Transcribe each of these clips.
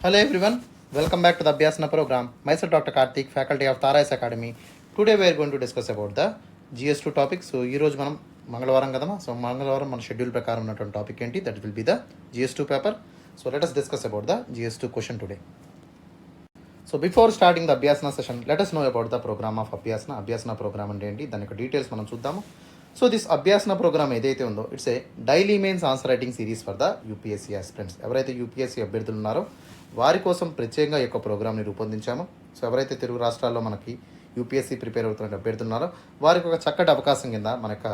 Hello everyone, welcome back to the Abhyasana program. Myself Dr. Karthik, faculty of Tara Academy. Today we are going to discuss about the GS2 topic. So ఈ రోజు మనం మంగళవారం కదమా, so మంగళవారం మన schedule ప్రకారం ఉన్నటువంటి topic ఏంటి, that will be the GS2 paper. So let us discuss about the GS2 question today. So before starting the Abhyasana session let us know about the program of Abhyasana programme అంటే ఏంటి, దాని యొక్క details మనం చూద్దాము. So this అభ్యాసన programme ఏదైతే ఉందో it's a daily mains answer writing series for the UPSC aspirants. ఎవరైతే UPSC అభ్యర్థులు ఉన్నారో వారి కోసం ప్రత్యేకంగా ఈ యొక్క ప్రోగ్రామ్ని రూపొందించాము. సో ఎవరైతే తెలుగు రాష్ట్రాల్లో మనకి యూపీఎస్సీ ప్రిపేర్ అవుతున్న అభ్యర్థులు ఉన్నారో వారికి ఒక చక్కటి అవకాశం కింద మన యొక్క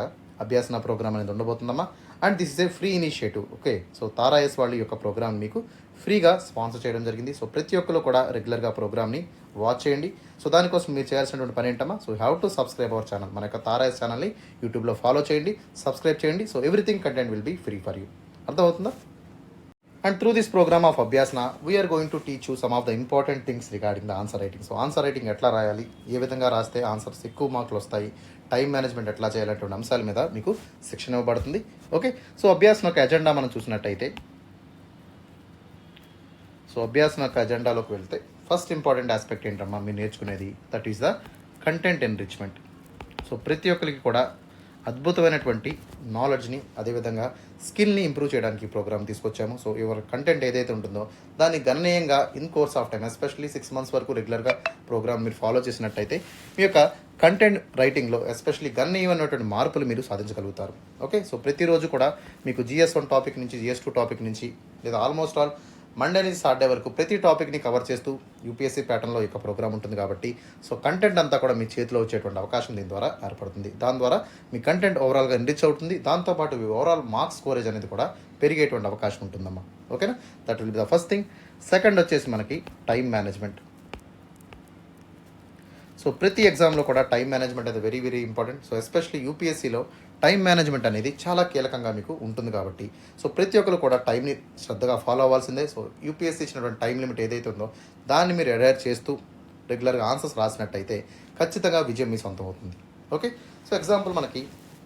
అభ్యాసన ప్రోగ్రామ్ అనేది ఉండబోతుందమ్మా. And this is a free initiative. Okay, so తారాఎస్ వాళ్ళు ఈ యొక్క ప్రోగ్రామ్ మీకు ఫ్రీగా స్పాన్సర్ చేయడం జరిగింది. సో ప్రతి ఒక్కరు కూడా రెగ్యులర్గా ప్రోగ్రామ్ని వాచ్ చేయండి. సో దానికోసం మీరు చేయాల్సినటువంటి పని ఏంటమ్మా, so have to subscribe our channel. మన యొక్క తారాఎస్ ఛానల్ని యూట్యూబ్లో ఫాలో చేయండి, సబ్స్క్రైబ్ చేయండి. So everything content will be free for you. అర్థమవుతుందా? And through this program of Abhyasana, we are going to teach you some of the important things regarding the answer writing. So answer writing ఎట్లా రాయాలి, ఏ విధంగా రాస్తే answers ఎక్కువ మార్కులు వస్తాయి, time management ఎట్లా చేయాలంటే అంశాల మీద మీకు శిక్షణ ఇవ్వబడుతుంది. ఓకే, సో అభ్యాసన యొక్క ఎజెండా మనం చూసినట్టయితే, సో అభ్యాసన యొక్క ఎజెండాలోకి వెళ్తే ఫస్ట్ ఇంపార్టెంట్ ఆస్పెక్ట్ ఏంటమ్మా మీరు నేర్చుకునేది, that is the content enrichment. So ప్రతి ఒక్కరికి కూడా అద్భుతమైనటువంటి నాలెడ్జ్ని అదేవిధంగా స్కిల్ని ఇంప్రూవ్ చేయడానికి ప్రోగ్రామ్ తీసుకొచ్చాము. సో యువర్ కంటెంట్ ఏదైతే ఉంటుందో దాన్ని గణనీయంగా in course of time, especially 6 months వరకు రెగ్యులర్గా ప్రోగ్రామ్ మీరు ఫాలో చేసినట్టయితే మీ యొక్క కంటెంట్ రైటింగ్లో ఎస్పెషల్లీ గణనీయమైనటువంటి మార్పులు మీరు సాధించగలుగుతారు. ఓకే, సో ప్రతిరోజు కూడా మీకు GS1 టాపిక్ నుంచి GS2 టాపిక్ నుంచి లేదా ఆల్మోస్ట్ ఆల్ మండే నుంచి సాటర్డే వరకు ప్రతి టాపిక్ని కవర్ చేస్తూ యూపీఎస్సీ ప్యాటర్న్లో యొక్క ప్రోగ్రామ్ ఉంటుంది కాబట్టి సో కంటెంట్ అంతా కూడా మీ చేతిలో వచ్చేటువంటి అవకాశం దీని ద్వారా ఏర్పడుతుంది. దాని ద్వారా మీ కంటెంట్ ఓవరాల్గా ఎన్రిచ్ అవుతుంది. దాంతోపాటు మీ ఓవరాల్ మార్క్స్ స్కోరేజ్ అనేది కూడా పెరిగేటువంటి అవకాశం ఉంటుందమ్మా. ఓకేనా, that will be the first thing. Second వచ్చేసి మనకి టైం మేనేజ్మెంట్. సో ప్రతి ఎగ్జామ్లో కూడా టైం మేనేజ్మెంట్ అనేది very very important. So especially యూపీఎస్సీలో టైం మేనేజ్మెంట్ అనేది చాలా కీలకంగా మీకు ఉంటుంది కాబట్టి సో ప్రతి ఒక్కరు కూడా టైంని శ్రద్ధగా ఫాలో అవ్వాల్సిందే. సో యూపీఎస్సీ ఇచ్చినటువంటి టైం లిమిట్ ఏదైతే ఉందో దాన్ని మీరు అడైర్ చేస్తూ రెగ్యులర్గా ఆన్సర్స్ రాసినట్టయితే ఖచ్చితంగా విజయం మీ సొంతం అవుతుంది. ఓకే, సో ఎగ్జాంపుల్ మనకి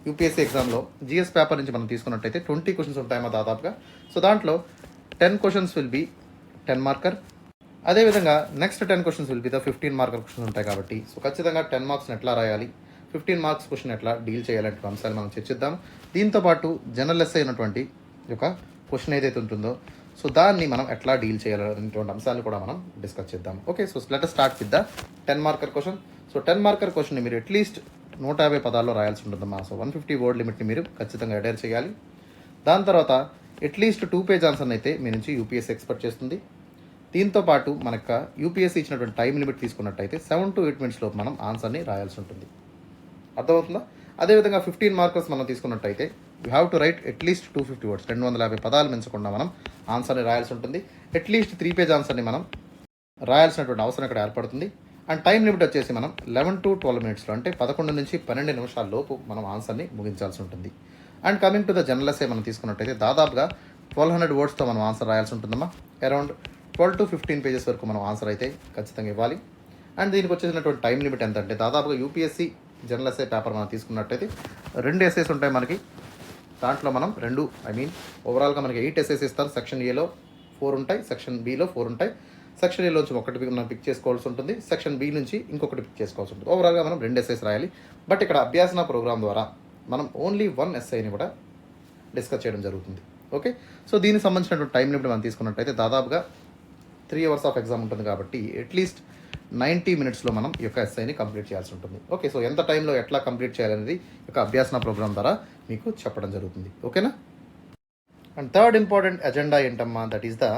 యూపీఎస్సీ ఎగ్జామ్లో జిఎస్ పేపర్ నుంచి మనం తీసుకున్నట్టయితే 20 క్వశ్చన్స్ ఉంటాయమ్మా దాదాపుగా. సో దాంట్లో 10 క్వశ్చన్స్ విల్ బి 10 మార్కర్, అదేవిధంగా next 10 questions will be the 15 marker questions ఉంటాయి కాబట్టి సో ఖచ్చితంగా 10 మార్క్స్ని ఎట్లా రాయాలి, 15 మార్క్స్ క్వశ్చన్ ఎట్లా డీల్ చేయాలంటే అంశాలు మనం చర్చిద్దాం. దీంతోపాటు జనరల్ ఎస్ఐ అయినటువంటి యొక్క క్వశ్చన్ ఏదైతే ఉంటుందో సో దాన్ని మనం ఎట్లా డీల్ చేయాలనేటువంటి అంశాలను కూడా మనం డిస్కస్ చేద్దాం. Okay, so let us start with the 10 marker question. So 10 marker క్వశ్చన్ని మీరు అట్లీస్ట్ 150 పదాల్లో రాయాల్సి ఉంటుందమ్మా. సో 150 వర్డ్ లిమిట్ని మీరు ఖచ్చితంగా అడైర్ చేయాలి. దాని తర్వాత అట్లీస్ట్ 2 పేజ్ ఆన్సర్ని అయితే మీ నుంచి యూపీఎస్సీ ఎక్స్పెక్ట్ చేస్తుంది. దీంతోపాటు మనకు యూపీఎస్సీ ఇచ్చినటువంటి టైం లిమిట్ తీసుకున్నట్టయితే 7 to 8 minutes లోపు మనం ఆన్సర్ని రాయాల్సి ఉంటుంది. అర్థమవుతుందా? అదేవిధంగా 15 మార్కర్స్ మనం తీసుకున్నట్టయితే you have to right at least 250 words, 250 పదాలు మించకుండా మనం ఆన్సర్ని రాయాల్సి ఉంటుంది. అట్లీస్ట్ 3 పేజ్ ఆన్సర్ని మనం రాయాల్సినటువంటి అవసరం ఇక్కడ ఏర్పడుతుంది. అండ్ టైం లిమిట్ వచ్చేసి మనం 11 to 12 minutesలో అంటే 11 నుంచి 12 నిమిషాల లోపు మనం ఆన్సర్ని ముగించాల్సి ఉంటుంది. And coming to the general essay మనం తీసుకున్నట్టయితే దాదాపుగా 1200 wordsతో మనం ఆన్సర్ రాయాల్సి ఉంటుందమ్మా. అరౌండ్ 12 to 15 pages వరకు మనం ఆన్సర్ అయితే ఖచ్చితంగా ఇవ్వాలి. అండ్ దీనికి వచ్చేసినటువంటి టైం లిమిట్ ఎంత అంటే దాదాపుగా యూపీఎస్సీ జనరల్ ఎస్ఏ పేపర్ మనం తీసుకున్నట్టయితే 2 ఎస్ఏస్ ఉంటాయి మనకి. దాంట్లో మనం ఓవరాల్గా మనకి 8 ఎస్ఏస్ ఇస్తారు. సెక్షన్ ఏలో 4 ఉంటాయి, సెక్షన్ బిలో 4 ఉంటాయి. సెక్షన్ ఏలోంచి ఒకటి మనం పిక్ చేసుకోవాల్సి ఉంటుంది, సెక్షన్ బి నుంచి ఇంకొకటి పిక్ చేసుకోవాల్సి ఉంటుంది. ఓవరాల్గా మనం 2 ఎస్ఏస్ రాయాలి. బట్ ఇక్కడ అభ్యాసన ప్రోగ్రామ్ ద్వారా మనం ఓన్లీ 1 ఎస్ఐని కూడా డిస్కస్ చేయడం జరుగుతుంది. ఓకే, సో దీనికి సంబంధించినటువంటి టైం లిమిట్ మనం తీసుకున్నట్టయితే దాదాపుగా 3 hours ఆఫ్ ఎగ్జామ్ ఉంటుంది కాబట్టి అట్లీస్ట్ 90 minutesలో మనం ఈ యొక్క ఎస్ఐని కంప్లీట్ చేయాల్సి ఉంటుంది. ఓకే, సో ఎంత టైంలో ఎట్లా కంప్లీట్ చేయాలనేది ఈ యొక్క అభ్యాసన ప్రోగ్రామ్ ద్వారా మీకు చెప్పడం జరుగుతుంది. ఓకేనా. అండ్ థర్డ్ ఇంపార్టెంట్ ఎజెండా ఏంటమ్మా, that is the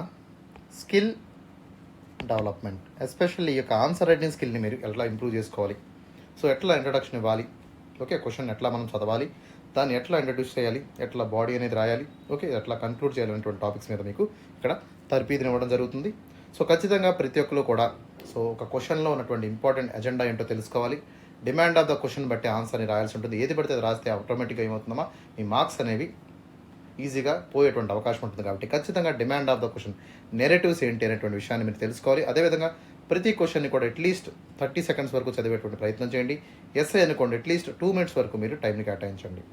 skill development. Especially ఈ యొక్క ఆన్సర్ రైటింగ్ స్కిల్ని మీరు ఎట్లా ఇంప్రూవ్ చేసుకోవాలి, సో ఎట్లా ఇంట్రడక్షన్ ఇవ్వాలి, ఓకే క్వశ్చన్ ఎట్లా మనం చదవాలి, దాన్ని ఎట్లా ఇంట్రడ్యూస్ చేయాలి, ఎట్లా బాడీ అనేది రాయాలి, ఓకే ఎట్లా కంక్లూడ్ చేయాలనేటువంటి టాపిక్స్ మీద మీకు ఇక్కడ తర్పీదుని ఇవ్వడం జరుగుతుంది. సో ఖచ్చితంగా ప్రతి ఒక్కరు కూడా సో ఒక క్వశ్చన్లో ఉన్నటువంటి ఇంపార్టెంట్ ఎజెండా ఏంటో తెలుసుకోవాలి. డిమాండ్ ఆఫ్ ద క్వశ్చన్ బట్టి ఆన్సర్ని రాయాల్సి ఉంటుంది. ఏది పడితే అది రాస్తే ఆటోమేటిక్గా ఏమవుతుందమ్మా మీ మార్క్స్ అనేవి ఈజీగా పోయేటువంటి అవకాశం ఉంటుంది. కాబట్టి ఖచ్చితంగా demand of the question, narratives ఏంటి అనేటువంటి విషయాన్ని మీరు తెలుసుకోవాలి. అదేవిధంగా ప్రతి క్వశ్చన్ని కూడా అట్లీస్ట్ 30 seconds వరకు చదివేటువంటి ప్రయత్నం చేయండి. ఎస్ఐ అనుకోండి అట్లీస్ట్ 2 minutes వరకు మీరు టైంని కేటాయించండి.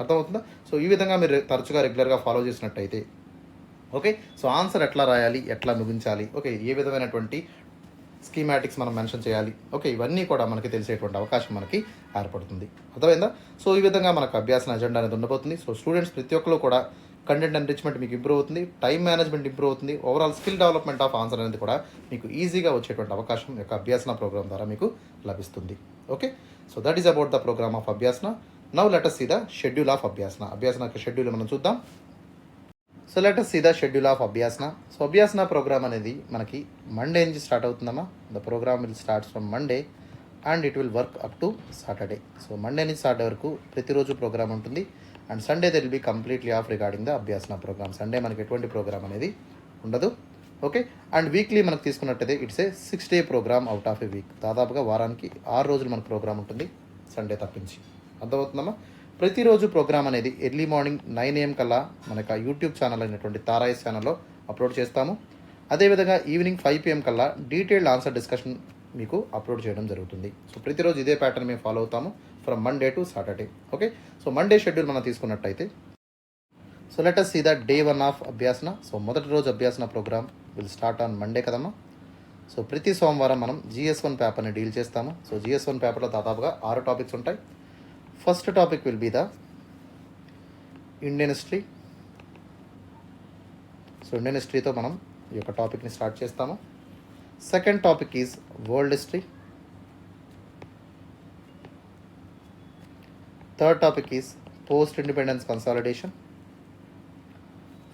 అర్థమవుతుందా? సో ఈ విధంగా మీరు తరచుగా రెగ్యులర్గా ఫాలో చేసినట్టయితే ఓకే. సో ఆన్సర్ ఎట్లా రాయాలి, ఎట్లా ముగించాలి, ఓకే, ఏ విధమైనటువంటి స్కీమాటిక్స్ మనం మెన్షన్ చేయాలి, ఓకే, ఇవన్నీ కూడా మనకి తెలిసేటువంటి అవకాశం మనకి ఏర్పడుతుంది. అర్థమైందా? సో ఈ విధంగా మనకు అభ్యాసన అజెండా అనేది ఉండబోతుంది. సో స్టూడెంట్స్ ప్రతి ఒక్కరు కూడా కంటెంట్ ఎన్రిచ్మెంట్ మీకు ఇంప్రూవ్ అవుతుంది, టైం మేనేజ్మెంట్ ఇంప్రూవ్ అవుతుంది, overall skill development of answer అనేది కూడా మీకు ఈజీగా వచ్చేటువంటి అవకాశం ఈ యొక్క అభ్యాసన ప్రోగ్రామ్ ద్వారా మీకు లభిస్తుంది. Okay. So that is about the programme of Abhyasana. Now let us see the schedule of Abhyasana. Abhyasana యొక్క షెడ్యూల్ మనం చూద్దాం. So let us see the schedule of Abhyasana. So Abhyasana programme అనేది మనకి మండే నుంచి స్టార్ట్ అవుతుందమ్మా. The programme will starts from Monday and it will work up to Saturday. So Monday నుంచి Saturday వరకు ప్రతిరోజు ప్రోగ్రామ్ ఉంటుంది. And Sunday there will be completely off regarding the Abhyasana programme. Sunday మనకి ఎటువంటి ప్రోగ్రామ్ అనేది ఉండదు. ఓకే. అండ్ వీక్లీ మనకు తీసుకున్నట్టయితే it's a 6 day program out of a week. దాదాపుగా వారానికి 6 రోజులు మనకు ప్రోగ్రామ్ ఉంటుంది, సండే తప్పించి. అర్థమవుతుందమ్మా? ప్రతిరోజు ప్రోగ్రామ్ అనేది ఎర్లీ మార్నింగ్ 9 AM కల్లా మనకు యూట్యూబ్ ఛానల్ అయినటువంటి తారాయిస్ ఛానల్లో అప్లోడ్ చేస్తాము. అదేవిధంగా ఈవినింగ్ 5 PM కల్లా డీటెయిల్డ్ ఆన్సర్ డిస్కషన్ మీకు అప్లోడ్ చేయడం జరుగుతుంది. సో ప్రతిరోజు ఇదే ప్యాటర్న్ మేము ఫాలో అవుతాము from Monday to Saturday. Okay. So Monday schedule మనం తీసుకున్నట్టయితే so let us see the day 1 of Abhyasana. So మొదటి రోజు Abhyasana programme will start on Monday కదమ్మా. సో ప్రతి సోమవారం మనం GS1 పేపర్ని డీల్ చేస్తాము. సో GS1 పేపర్లో దాదాపుగా 6 టాపిక్స్ ఉంటాయి. First topic will be the Indian history. So Indian హిస్టరీతో మనం ఈ యొక్క టాపిక్ని స్టార్ట్ చేస్తాము. Second topic is world history. Third topic is post independence consolidation.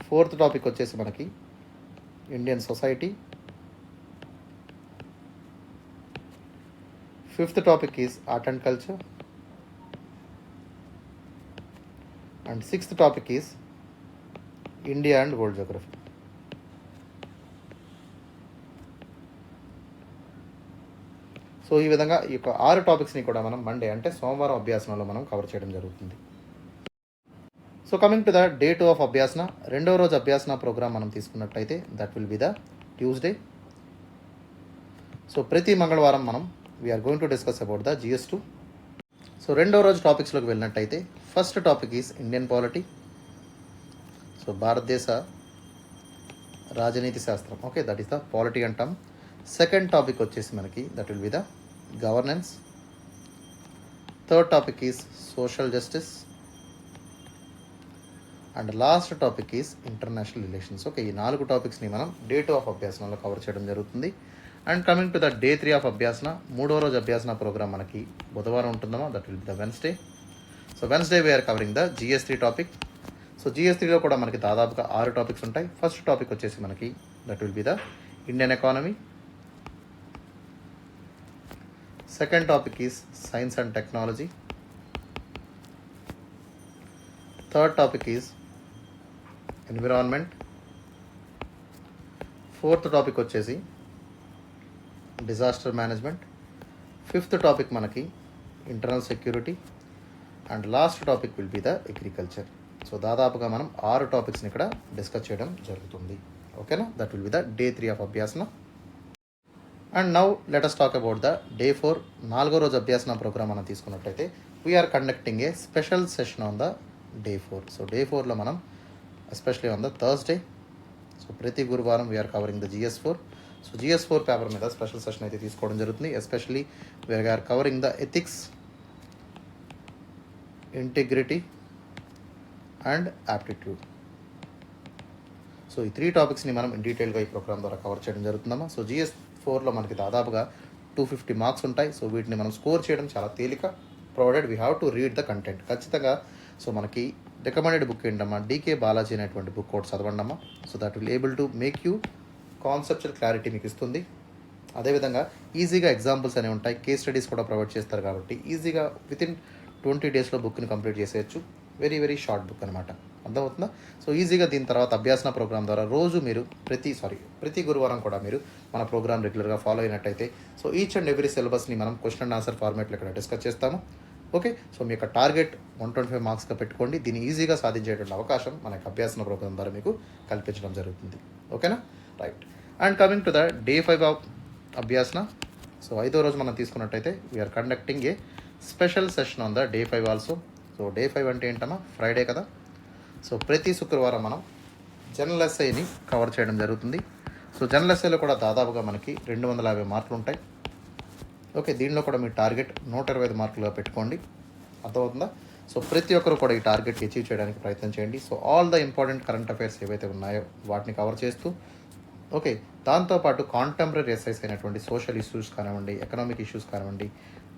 Fourth topic వచ్చేసి మనకి Indian society. Fifth topic is art and culture. And sixth topic is India and world geography. So ఈ విధంగా ఈ యొక్క 6 టాపిక్స్ని కూడా మనం Monday అంటే సోమవారం అభ్యాసనలో మనం కవర్ చేయడం జరుగుతుంది. So coming to the day 2 of Abhyasana. రెండవ రోజు అభ్యాసన ప్రోగ్రామ్ మనం తీసుకున్నట్టయితే that will be the Tuesday. So ప్రతి మంగళవారం మనం we are going to discuss about the GS2. So రెండవ రోజు టాపిక్స్లోకి వెళ్ళినట్టయితే first topic is Indian polity. So భారతదేశ రాజనీతి శాస్త్రం. Okay, that is the polity అంటాం. సెకండ్ టాపిక్ వచ్చేసి మనకి that will be the governance. Third topic is social justice. And last topic is international relations. Okay, ఈ 4 టాపిక్స్ని మనం డే 2 ఆఫ్ అభ్యాసనలో కవర్ చేయడం జరుగుతుంది. And coming to the day 3 of Abhyasana. మూడో రోజు Abhyasana programme మనకి బుధవారం ఉంటుందమ్మా. That will be the Wednesday. So Wednesday we are covering the GS3 topic. So GS3లో కూడా మనకి దాదాపుగా 6 టాపిక్స్ ఉంటాయి. ఫస్ట్ టాపిక్ వచ్చేసి మనకి that will be the Indian economy. Second topic is science and technology. Third topic is environment. Fourth topic వచ్చేసి disaster management. Fifth topic మనకి internal security. And last topic will be the agriculture. So దాదాపుగా మనం 6 టాపిక్స్ని ఇక్కడ discuss చేయడం జరుగుతుంది. ఓకేనా? That will be the day 3 of Abhyasana. And now let us talk about the day 4. నాలుగో రోజు అభ్యాసన ప్రోగ్రామ్ మనం తీసుకున్నట్టయితే we are conducting a special session on the day 4. So day 4లో మనం especially on the Thursday. So ప్రతి గురువారం we are covering the GS4. So GS4 paper మీద special session అయితే తీసుకోవడం జరుగుతుంది. Especially we are covering the ethics, integrity and aptitude. So ఈ 3 టాపిక్స్ని మనం ఇన్ డీటెయిల్గా ఈ ప్రోగ్రామ్ ద్వారా కవర్ చేయడం జరుగుతుందమ్మా. సో GS4లో మనకి దాదాపుగా 250 మార్క్స్ ఉంటాయి. సో వీటిని మనం స్కోర్ చేయడం చాలా తేలిక, provided we have to read the content. ఖచ్చితంగా సో మనకి రికమెండెడ్ బుక్ ఏంటమ్మా, DK బాలాజీ అనేటువంటి బుక్ కోడ్ చదవండి అమ్మా. So that will able to make you conceptual clarity మీకు ఇస్తుంది. అదేవిధంగా ఈజీగా ఎగ్జాంపుల్స్ అనేవి ఉంటాయి, కేస్ స్టడీస్ కూడా ప్రొవైడ్ చేస్తారు కాబట్టి ఈజీగా వితిన్ 20 daysలో బుక్ని కంప్లీట్ చేసేయచ్చు. వెరీ వెరీ షార్ట్ బుక్ అనమాట. అర్థమవుతుందా? సో ఈజీగా దీని తర్వాత అభ్యాసన ప్రోగ్రామ్ ద్వారా రోజు మీరు ప్రతి గురువారం కూడా మీరు మన ప్రోగ్రామ్ రెగ్యులర్గా ఫాలో అయినట్టయితే సో ఈచ్ అండ్ ఎవ్రీ సిలబస్ని మనం క్వశ్చన్ అండ్ ఆన్సర్ ఫార్మేట్లో ఇక్కడ డిస్కస్ చేస్తాము. ఓకే, సో మీ యొక్క టార్గెట్ 125 మార్క్స్గా పెట్టుకోండి. దీన్ని ఈజీగా సాధించేటువంటి అవకాశం మన యొక్క అభ్యాసన ప్రోగ్రామ్ ద్వారా మీకు కల్పించడం జరుగుతుంది. ఓకేనా? Right. And coming to the day 5 of Abhyasana. So 5వ రోజు మనం తీసుకున్నట్టయితే we are conducting a special session on the day 5 also. So day 5 అంటే ఏంటమ్మా, ఫ్రైడే కదా. సో ప్రతి శుక్రవారం మనం జనరల్ ఎస్ఐని కవర్ చేయడం జరుగుతుంది. సో జనరల్ ఎస్ఐలో కూడా దాదాపుగా మనకి 250 మార్కులు ఉంటాయి. ఓకే, దీనిలో కూడా మీ టార్గెట్ 125 మార్కులుగా పెట్టుకోండి. అర్థమవుతుందా? సో ప్రతి ఒక్కరు కూడా ఈ టార్గెట్కి అచీవ్ చేయడానికి ప్రయత్నం చేయండి. So all the important current affairs ఏవైతే ఉన్నాయో వాటిని కవర్ చేస్తూ, ఓకే, దాంతోపాటు కాంటెంపరీ ఎస్ఐస్ అయినటువంటి సోషల్ ఇష్యూస్ కానివ్వండి, ఎకనామిక్ ఇష్యూస్ కానివ్వండి,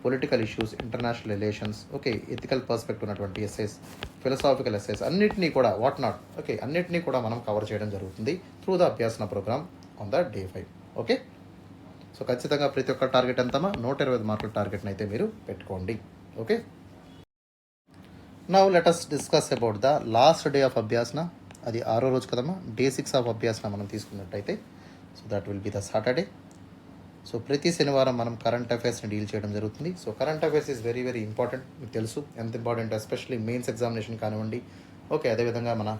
political issues, international relations, okay, ethical perspective ఉన్నటువంటి ఎస్ఐస్, ఫిలసాఫికల్ ఎస్ఐస్ అన్నింటినీ కూడా ఓకే, అన్నింటినీ కూడా మనం కవర్ చేయడం జరుగుతుంది through the Abhyasana programme on the day 5. Okay, so ఖచ్చితంగా ప్రతి ఒక్క టార్గెట్ ఎంతమా 125 మార్కుల టార్గెట్ని అయితే మీరు పెట్టుకోండి. Okay, now let us discuss about the last day of అభ్యాసన. అది 6వ రోజు కదమ్మా. డే 6 ఆఫ్ అభ్యాసన మనం తీసుకున్నట్టయితే, so that will be the Saturday. So ప్రతి శనివారం మనం కరెంట్ అఫైర్స్ని డీల్ చేయడం జరుగుతుంది. So current affairs is very very important. మీకు తెలుసు ఎంత ఇంపార్టెంట్, ఎస్పెషల్లీ మెయిన్స్ ఎగ్జామినేషన్ కానివ్వండి, ఓకే, అదేవిధంగా మన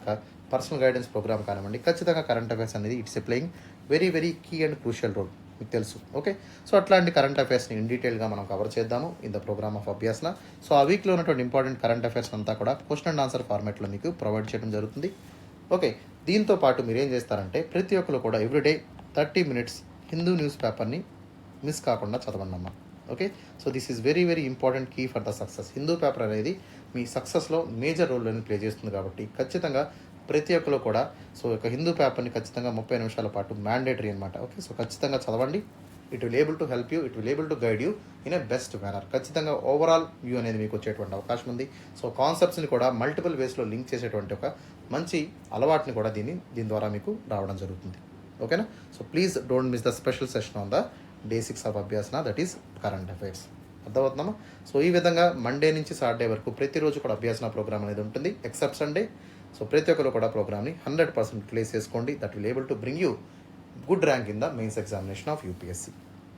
పర్సనల్ గైడెన్స్ ప్రోగ్రామ్ కానివ్వండి, ఖచ్చితంగా కరెంట్ అఫైర్స్ అనేది it's a playing very very key and crucial role, మీకు తెలుసు. ఓకే, సో అట్లాంటి కరెంట్ అఫైర్స్ని ఇన్ డీటెయిల్గా మనం కవర్ చేద్దాము in the programme of Abhyasana. So ఆ వీక్లో ఉన్నటువంటి ఇంపార్టెంట్ కరెంట్ అఫైర్స్ అంతా కూడా క్వశ్చన్ అండ్ ఆన్సర్ ఫార్మాట్లో మీకు ప్రొవైడ్ చేయడం జరుగుతుంది. ఓకే, దీంతో పాటు మీరు ఏం చేస్తారంటే ప్రతి ఒక్కరు కూడా ఎవ్రీడే 30 minutes హిందూ న్యూస్ పేపర్ని మిస్ కాకుండా చదవండి అమ్మా. Okay, so this is very very important key for the success. Hindu paper అనేది మీ సక్సెస్లో మేజర్ రోల్ని ప్లే చేస్తుంది కాబట్టి ఖచ్చితంగా ప్రతి ఒక్కరు కూడా సో ఒక హిందూ పేపర్ని ఖచ్చితంగా 30 నిమిషాల పాటు మ్యాండేటరీ అనమాట. ఓకే, సో ఖచ్చితంగా చదవండి. It will able to help you, it will able to guide you in a best manner. ఖచ్చితంగా ఓవరాల్ వ్యూ అనేది మీకు వచ్చేటువంటి అవకాశం ఉంది. సో కాన్సెప్ట్స్ని కూడా మల్టిపుల్ వేస్లో లింక్ చేసేటువంటి ఒక మంచి అలవాటుని కూడా దీని ద్వారా మీకు రావడం జరుగుతుంది. ఓకేనా? So please don't miss the special session on the day 6 of అభ్యాసన, దట్ ఈస్ కరెంట్ అఫైర్స్. అర్థమవుతుందమ్మా? సో ఈ విధంగా మండే నుంచి సాటర్డే వరకు ప్రతిరోజు కూడా అభ్యాసన ప్రోగ్రామ్ అనేది ఉంటుంది ఎక్సెప్ట్ సండే. సో ప్రతి ఒక్కరు కూడా ప్రోగ్రామ్ని 100% యూటిలైజ్ చేసుకోండి. That will able to bring you good rank in the mains examination of UPSC.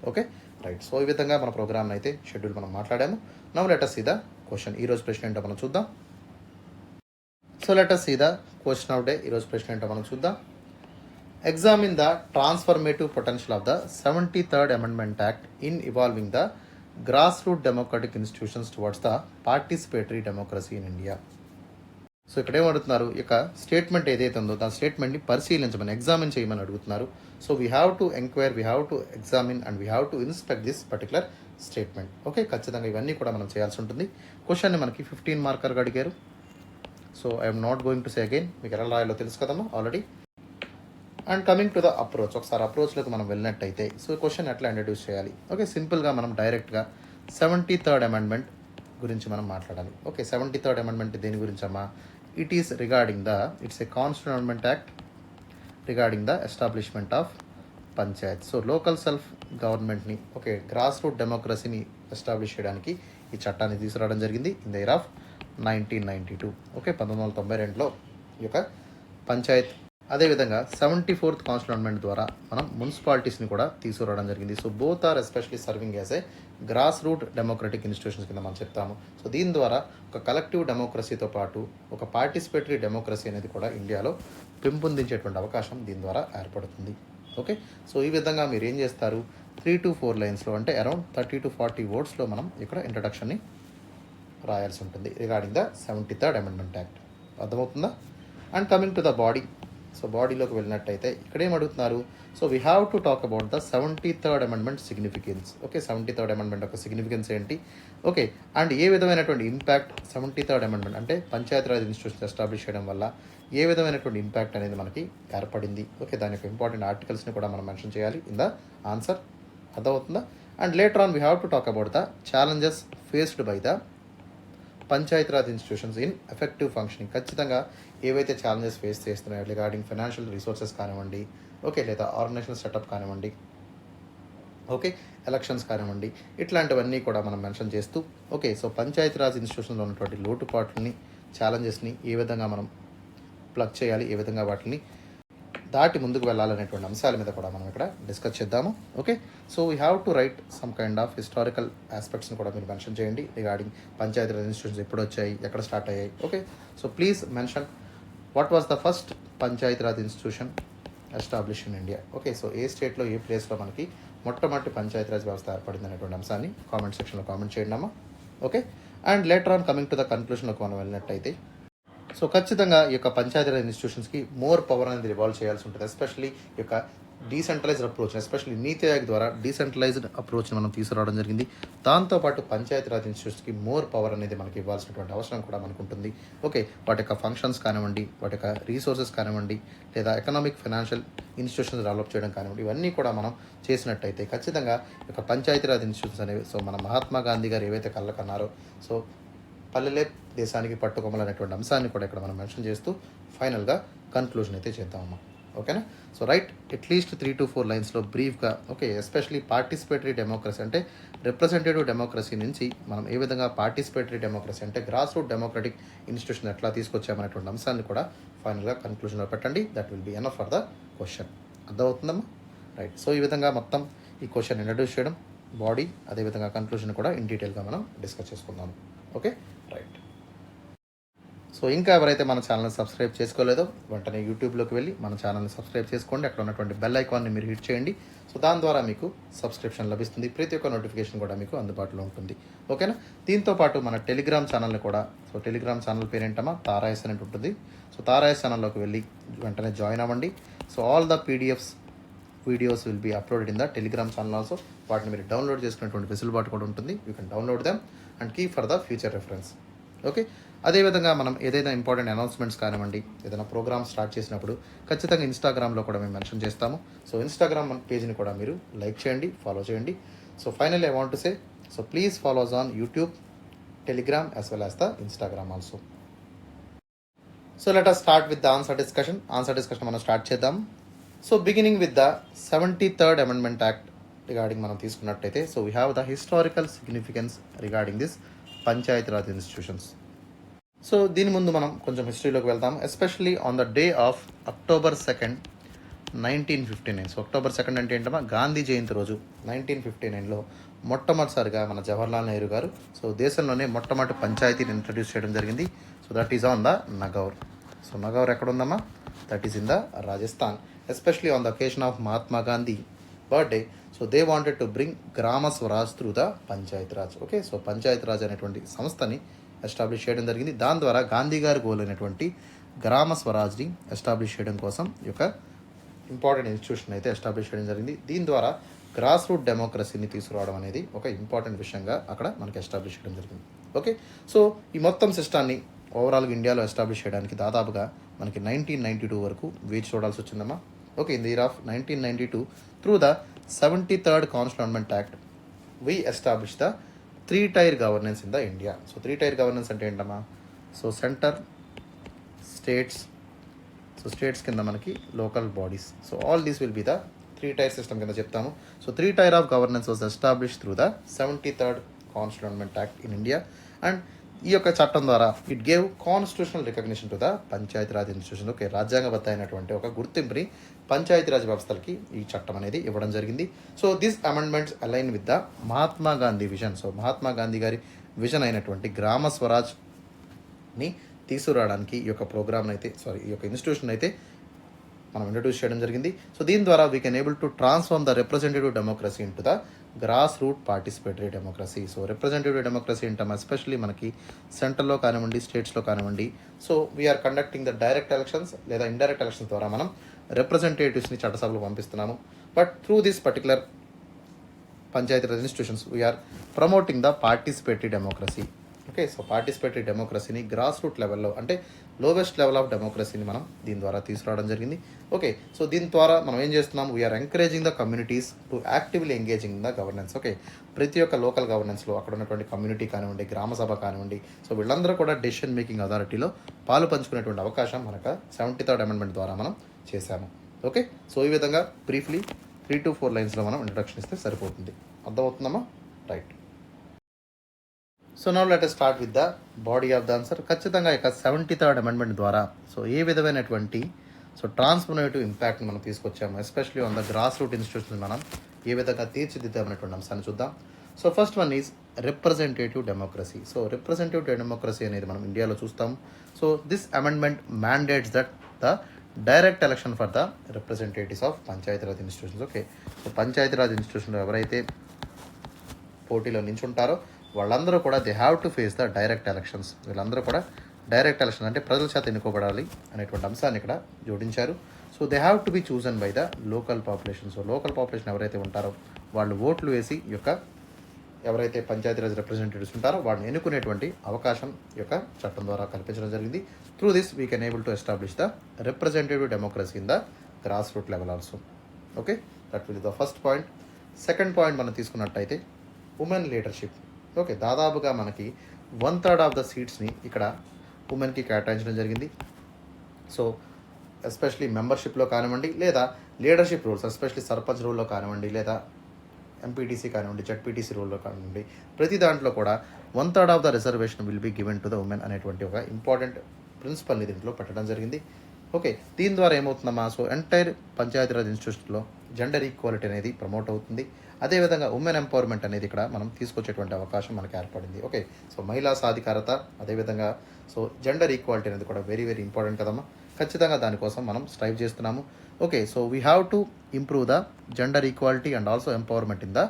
Okay, right. So ఈ విధంగా మన ప్రోగ్రామ్ని అయితే షెడ్యూల్ మనం మాట్లాడాము. Now let us see the question. ఈరోజు ప్రశ్న ఏంటో మనం చూద్దాం. So let us see the question of day. ఈరోజు ప్రశ్న ఏంటో మనం చూద్దాం. Examine the transformative potential of the 73rd Amendment Act in evolving the grassroots democratic institutions towards the participatory democracy in India. So ఇక్కడ ఏమడుగుతున్నారు, ఇక స్టేట్మెంట్ ఏదైతే ఉందో దాని స్టేట్మెంట్ని పరిశీలించమని, ఎగ్జామిన్ చేయమని అడుగుతున్నారు. So we have to enquire, we have to examine and we have to inspect this particular statement. Okay, ఖచ్చితంగా ఇవన్నీ కూడా మనం చేయాల్సి ఉంటుంది. క్వశ్చన్ని మనకి 15 మార్కర్గా అడిగారు. So I'm not going to say again, మీకు ఎలా రాయాలో తెలుసు కదమ్మా already. And coming to the approach, ఒకసారి అప్రోచ్లోకి మనం వెళ్ళినట్టయితే సో క్వశ్చన్ ఎట్లా ఇంట్రడ్యూస్ చేయాలి. ఓకే, సింపుల్గా మనం డైరెక్ట్గా 73rd అమెండ్మెంట్ గురించి మనం మాట్లాడాలి. ఓకే, 73rd అమెండ్మెంట్ దేని గురించి అమ్మా? It is regarding the, it's a constitution amendment act regarding the establishment of panchayat. So local self గవర్నమెంట్ని, ఓకే, గ్రాస్ రూట్ డెమోక్రసీని ఎస్టాబ్లిష్ చేయడానికి ఈ చట్టాన్ని తీసుకురావడం జరిగింది in the year of 1992. Okay, 1992లో ఈ యొక్క పంచాయత్, అదేవిధంగా 74th కాన్స్టిట్యూషన్ అమెండ్మెంట్ ద్వారా మనం మున్సిపాలిటీస్ని కూడా తీసుకురావడం జరిగింది. So both are especially serving as a grass root democratic institutions కింద మనం చెప్తాము. సో దీని ద్వారా ఒక కలెక్టివ్ డెమోక్రసీతో పాటు ఒక పార్టిసిపేటరీ డెమోక్రసీ అనేది కూడా ఇండియాలో పెంపొందించేటువంటి అవకాశం దీని ద్వారా ఏర్పడుతుంది. ఓకే, సో ఈ విధంగా మీరు ఏం చేస్తారు, 3 to 4 లైన్స్లో అంటే అరౌండ్ 30 to 40 వర్డ్స్లో మనం ఇక్కడ ఇంట్రడక్షన్ని రాయాల్సి ఉంటుంది regarding the 73rd amendment act. అర్థమవుతుందా? And coming to the body, so బాడీలోకి వెళ్ళినట్టయితే ఇక్కడ ఏం అడుగుతున్నారు, so we have to talk about the 73rd amendment significance. Okay, 73rd amendment యొక్క సిగ్నిఫికెన్స్ ఏంటి, ఓకే, అండ్ ఏ విధమైనటువంటి ఇంపాక్ట్ 73rd అమెండ్మెంట్ అంటే పంచాయతీరాజ్ ఇన్స్టిట్యూషన్స్ ఎస్టాబ్లిష్ చేయడం వల్ల ఏ విధమైనటువంటి ఇంపాక్ట్ అనేది మనకి ఏర్పడింది. ఓకే, దాని యొక్క ఇంపార్టెంట్ ఆర్టికల్స్ని కూడా మనం మెన్షన్ చేయాలి ఇన్ ద ఆన్సర్. అర్థమవుతుందా? And later on we have to talk about the challenges faced by the Panchayati Raj institutions in effective functioning. ఖచ్చితంగా ఏవైతే ఛాలెంజెస్ ఫేస్ చేస్తున్నాయో రిగార్డింగ్ ఫైనాన్షియల్ రిసోర్సెస్ కానివ్వండి, ఓకే, లేదా ఆర్గనైజేషన్ సెటప్ కానివ్వండి, ఓకే, ఎలక్షన్స్ కానివ్వండి, ఇట్లాంటివన్నీ కూడా మనం మెన్షన్ చేస్తూ, ఓకే, సో పంచాయతీరాజ్ ఇన్స్టిట్యూషన్లో ఉన్నటువంటి లోటుపాట్లని, ఛాలెంజెస్ని ఏ విధంగా మనం ప్లగ్ చేయాలి, ఏ విధంగా వాటిని దాటి ముందుకు వెళ్ళాలనేటువంటి అంశాల మీద కూడా మనం ఇక్కడ డిస్కస్ చేద్దాము. Okay, so we have to write some kind of historical ఆస్పెక్ట్స్ని కూడా మీరు మెన్షన్ చేయండి రిగార్డింగ్ పంచాయతీరాజ్ ఇన్స్టిట్యూషన్స్ ఎప్పుడు వచ్చాయి, ఎక్కడ స్టార్ట్ అయ్యాయి. Okay, so please mention what was the first Panchayati Raj institution establish in India. Okay, so ఏ స్టేట్లో ఏ ప్లేస్లో మనకి మొట్టమొదటి పంచాయతీరాజ్ వ్యవస్థ ఏర్పడింది అనేటువంటి అంశాన్ని కామెంట్ సెక్షన్లో కామెంట్ చేయండి అమ్మా. Okay, and later on coming to the కన్క్లూషన్లోకి మనం వెళ్ళినట్టయితే సో ఖచ్చితంగా ఈ యొక్క పంచాయతీరాజ్ ఇన్స్టిట్యూషన్స్కి మోర్ పవర్ అనేది రివాల్వ్ చేయాల్సి ఉంటుంది. ఎస్పెషల్లీ ఈ యొక్క డీసెంట్రలైజ్డ్ అప్రోచ్, ఎస్పెషల్లీ నీతి ఆయోగ్ ద్వారా డీసెంట్రలైజ్డ్ అప్రోచ్ని మనం తీసుకురావడం జరిగింది. దాంతోపాటు పంచాయతీరాజ్ ఇన్స్టిట్యూట్స్కి మోర్ పవర్ అనేది మనకి ఇవ్వాల్సినటువంటి అవసరం కూడా మనకు ఉంటుంది. ఓకే, వాటి యొక్క ఫంక్షన్స్ కానివ్వండి, వాటి యొక్క రీసోర్సెస్ కానివ్వండి, లేదా ఎకనామిక్ ఫైనాన్షియల్ ఇన్స్టిట్యూషన్స్ డెవలప్ చేయడం కానివ్వండి, ఇవన్నీ కూడా మనం చేసినట్టయితే ఖచ్చితంగా ఈ యొక్క పంచాయతీరాజ్ ఇన్స్టిట్యూషన్స్ అనేవి, సో మన మహాత్మా గాంధీ గారు ఏవైతే కళ్ళకన్నారో, సో పల్లెలే దేశానికి పట్టుకొమ్మలు అనేటువంటి అంశాన్ని కూడా ఇక్కడ మనం మెన్షన్ చేస్తూ ఫైనల్గా కన్క్లూజన్ అయితే చేద్దామమ్మా. ఓకేనా? సో రైట్, అట్లీస్ట్ 3 to 4 లైన్స్లో బ్రీఫ్గా, ఓకే, ఎస్పెషలీ పార్టిసిపేటరీ డెమోక్రసీ అంటే రిప్రజెంటేటివ్ డెమోక్రసీ నుంచి మనం ఏ విధంగా పార్టిసిపేటరీ డెమోక్రసీ అంటే గ్రాస్ రూట్ డెమోక్రటిక్ ఇన్స్టిట్యూషన్ ఎట్లా తీసుకొచ్చామనేటువంటి అంశాన్ని కూడా ఫైనల్గా కన్క్లూజన్లో పెట్టండి. That will be enough for the question. అర్థమవుతుందమ్మా? రైట్. సో ఈ విధంగా మొత్తం ఈ క్వశ్చన్ ఇంట్రడ్యూస్ చేయడం, బాడీ, అదేవిధంగా కన్క్లూజన్ కూడా ఇన్ డీటెయిల్గా మనం డిస్కస్ చేసుకుందాము. Okay, right. సో ఇంకా ఎవరైతే మన ఛానల్ని సబ్స్క్రైబ్ చేసుకోలేదో వెంటనే యూట్యూబ్లోకి వెళ్ళి మన ఛానల్ని సబ్స్క్రైబ్ చేసుకోండి. అక్కడ ఉన్నటువంటి బెల్ ఐకాన్ని మీరు హిట్ చేయండి. సో దాని ద్వారా మీకు సబ్స్క్రిప్షన్ లభిస్తుంది. ప్రతి ఒక్క నోటిఫికేషన్ కూడా మీకు అందుబాటులో ఉంటుంది. ఓకేనా? దీంతో పాటు మన టెలిగ్రామ్ ఛానల్ని కూడా, సో టెలిగ్రామ్ ఛానల్ పేరేంటమా, తారాయస్ అని ఉంటుంది. సో తారాయస్ ఛానల్లోకి వెళ్ళి వెంటనే జాయిన్ అవ్వండి. So all the PDFs videos will be uploaded in the Telegram channel also. వాటిని మీరు డౌన్లోడ్ చేసుకునేటువంటి వెసులుబాటు కూడా ఉంటుంది. You can download them and keep for the future reference. Okay, అదేవిధంగా మనం ఏదైనా ఇంపార్టెంట్ అనౌన్స్మెంట్స్ కానివ్వండి, ఏదైనా ప్రోగ్రామ్ స్టార్ట్ చేసినప్పుడు ఖచ్చితంగా ఇన్స్టాగ్రామ్లో కూడా మేము మెన్షన్ చేస్తాము. సో ఇన్స్టాగ్రామ్ పేజ్ని కూడా మీరు లైక్ చేయండి, ఫాలో చేయండి. So finally I want to say, so please follows on YouTube, Telegram as well as the Instagram also. So let us start with the answer discussion. మనం start చేద్దాం. So beginning with the 73rd Amendment Act regarding మనం తీసుకున్నట్టయితే, so we have the historical significance regarding this Panchayati Raj institutions. So దీని ముందు మనం కొంచెం హిస్టరీలోకి వెళ్తాం. Especially on the day of October 2nd, 1959. So October 2nd అంటే ఏంటమ్మా, గాంధీ జయంతి రోజు 1959లో మొట్టమొదటిసారిగా మన జవహర్లాల్ నెహ్రూ గారు సో దేశంలోనే మొట్టమొదటి పంచాయతీని ఇంట్రడ్యూస్ చేయడం జరిగింది. So that is on the Nagaur. So Nagaur ఎక్కడ ఉందమ్మా? That is in the Rajasthan. Especially on the occasion of Mahatma Gandhi birthday, so they wanted to bring Gram Swaraj through the Panchayati Raj. Okay, so Panchayati Raj అనేటువంటి సంస్థని ఎస్టాబ్లిష్ చేయడం జరిగింది. దాని ద్వారా గాంధీ గారి గోల్ అయినటువంటి గ్రామ స్వరాజ్ని ఎస్టాబ్లిష్ చేయడం కోసం ఈ యొక్క ఇంపార్టెంట్ ఇన్స్టిట్యూషన్ అయితే ఎస్టాబ్లిష్ చేయడం జరిగింది. దీని ద్వారా గ్రాస్ రూట్ డెమోక్రసీని తీసుకురావడం అనేది ఒక ఇంపార్టెంట్ విషయంగా అక్కడ మనకి ఎస్టాబ్లిష్ చేయడం జరిగింది. ఓకే, సో ఈ మొత్తం సిస్టాన్ని ఓవరాల్గా ఇండియాలో ఎస్టాబ్లిష్ చేయడానికి దాదాపుగా మనకి 1992 వరకు వేచి చూడాల్సి వచ్చిందమ్మా. Okay, in the year of 1992 through the 73rd Constitutional Amendment Act we established the 3-tier governance in the India. So 3-tier governance అంటే ఏంటమ్మా? So centre, states, so states కింద మనకి local bodies. So all these will be the 3-tier system కింద చెప్తాము. So 3-tier of governance was establish through the 73rd Constitutional Amendment Act in India. And ఈ యొక్క చట్టం ద్వారా it gave constitutional recognition to the Panchayati Raj institution. Okay, రాజ్యాంగబద్ధ అయినటువంటి ఒక గుర్తింపుని పంచాయతీరాజ్ వ్యవస్థలకి ఈ చట్టం అనేది ఇవ్వడం జరిగింది. So this amendments align with the Mahatma Gandhi vision. So Mahatma Gandhi గారి విజన్ అయినటువంటి గ్రామ స్వరాజ్ని తీసుకురావడానికి ఈ యొక్క ప్రోగ్రామ్ అయితే, ఈ యొక్క ఇన్స్టిట్యూషన్ అయితే మనం ఇంట్రడ్యూస్ చేయడం జరిగింది. సో దీని ద్వారా we can able to transform the representative democracy into the grass root participatory democracy. So representative democracy అంటాం ఎస్పెషల్లీ మనకి సెంట్రల్లో కానివ్వండి, స్టేట్స్లో కానివ్వండి. So we are conducting the direct elections లేదా ఇండైరెక్ట్ ఎలక్షన్స్ ద్వారా మనం రిప్రజెంటేటివ్స్ని చట్టసభలో పంపిస్తున్నాము. But through this particular Panchayati Raj institutions we are promoting the participatory democracy. Okay, so participatory డెమోక్రసీని గ్రాస్ రూట్ లెవెల్లో అంటే లోవెస్ట్ లెవెల్ ఆఫ్ డెమోక్రసీని మనం దీని ద్వారా తీసుకురావడం జరిగింది. ఓకే, సో దీని ద్వారా మనం ఏం చేస్తున్నాం, we are encouraging the communities to actively engaging the governance. Okay, ప్రతి ఒక్క లోకల్ గవర్నెన్స్లో అక్కడ ఉన్నటువంటి కమ్యూనిటీ కానివ్వండి, గ్రామ సభ కానివ్వండి, సో వీళ్ళందరూ కూడా డెసిషన్ మేకింగ్ అథారిటీలో పాలు పంచుకునేటువంటి అవకాశం మనకు 73rd Amendment ద్వారా మనం చేశాము. ఓకే, సో ఈ విధంగా బ్రీఫ్లీ 3 to 4 లైన్స్లో మనం ఇంట్రడక్షన్ ఇస్తే సరిపోతుంది. అర్థమవుతుందమ్మా? Right. So now let us start with the body of the answer. ఖచ్చితంగా ఇక 73rd Amendment ద్వారా సో ఏ విధమైనటువంటి సో ట్రాన్స్ఫర్మేటివ్ ఇంపాక్ట్ని మనం తీసుకొచ్చాము, especially on the grass root institution మనం ఏ విధంగా తీర్చిదిద్దామనేటువంటి అంశాన్ని చూద్దాం. So first one is representative democracy. So representative democracy అనేది మనం ఇండియాలో చూస్తాం. So this amendment mandates that the direct election for the representatives of Panchayati Raj institutions. Okay, so Panchayati Raj ఇన్స్టిట్యూషన్లో ఎవరైతే పోటీలో నించుంటారో వాళ్ళందరూ కూడా they have to face the direct elections. వీళ్ళందరూ కూడా డైరెక్ట్ ఎలక్షన్ అంటే ప్రజల చేత ఎన్నుకోబడాలి అనేటువంటి అంశాన్ని ఇక్కడ జోడించారు. So they have to be chosen by the local population. So local population ఎవరైతే ఉంటారో వాళ్ళు ఓట్లు వేసి ఈ యొక్క ఎవరైతే పంచాయతీరాజ్ రిప్రజెంటేటివ్స్ ఉంటారో వాళ్ళని ఎన్నుకునేటువంటి అవకాశం ఈ యొక్క చట్టం ద్వారా కల్పించడం జరిగింది. Through this we can able to establish the representative democracy in the grass root level also. Okay, that will the first point. Second point మనం తీసుకున్నట్టయితే ఉమెన్ లీడర్షిప్. ఓకే, దాదాపుగా మనకి 1/3 ఆఫ్ ద సీట్స్ని ఇక్కడ ఉమెన్కి కేటాయించడం జరిగింది. సో ఎస్పెషలీ మెంబర్షిప్లో కానివ్వండి లేదా లీడర్షిప్ రోల్స్, ఎస్పెషలీ సర్పంచ్ రోల్లో కానివ్వండి లేదా ఎంపీటీసీ కానివ్వండి, జెడ్పీటీసీ రోల్లో కానివ్వండి, ప్రతి దాంట్లో కూడా 1/3 of the reservation will be given to the women అనేటువంటి ఒక ఇంపార్టెంట్ ప్రిన్సిపల్ని దీంట్లో పెట్టడం జరిగింది. ఓకే, దీని ద్వారా ఏమవుతుందమ్మా, సో ఎంటైర్ పంచాయతీరాజ్ ఇన్స్టిట్యూషన్లో జెండర్ ఈక్వాలిటీ అనేది ప్రమోట్ అవుతుంది. అదేవిధంగా ఉమెన్ ఎంపవర్మెంట్ అనేది ఇక్కడ మనం తీసుకొచ్చేటువంటి అవకాశం మనకు ఏర్పడింది. ఓకే, సో మహిళా సాధికారత అదేవిధంగా సో జెండర్ ఈక్వాలిటీ అనేది కూడా వెరీ వెరీ ఇంపార్టెంట్ కదమ్మా. ఖచ్చితంగా దానికోసం మనం స్ట్రైవ్ చేస్తున్నాము. Okay, so we have to improve the gender equality and also empowerment in the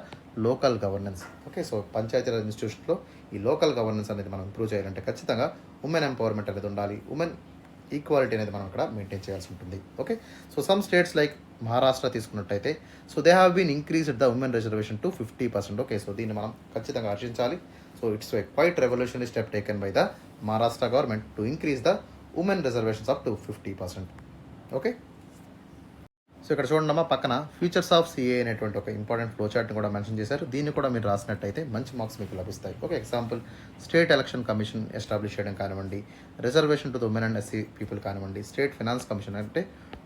local governance. Okay, so Panchayati Raj ఇన్స్టిట్యూషన్లో ఈ లోకల్ గవర్నెన్స్ అనేది మనం ఇంప్రూవ్ చేయాలంటే ఖచ్చితంగా ఉమెన్ ఎంపవర్మెంట్ అనేది ఉండాలి, ఉమెన్ ఈక్వాలిటీ అనేది మనం ఇక్కడ మెయింటైన్ చేయాల్సి ఉంటుంది. Okay, so some states like Maharashtra తీసుకున్నట్టయితే so they have been increased the women reservation to 50%. Okay, సో దీన్ని మనం ఖచ్చితంగా హర్షించాలి. So it's a quite revolutionary step taken by the Maharashtra government to increase the women reservations up to 50%. Okay, సో ఇక్కడ చూడండి పక్కన ఫ్యూచర్స్ ఆఫ్ సిఏ అనేటువంటి ఒక ఇంపార్టెంట్ ఫ్లో చార్ట్ని కూడా మెన్షన్ చేశారు. దీన్ని కూడా మీరు రాసినట్టయితే మంచి మార్క్స్ మీకు లభిస్తాయి. Okay, example state election commission establish చేయడం కానివ్వండి, reservation to the women and SC people కానివ్వండి, స్టేట్ ఫైనాన్స్ కమిషన్ అంటే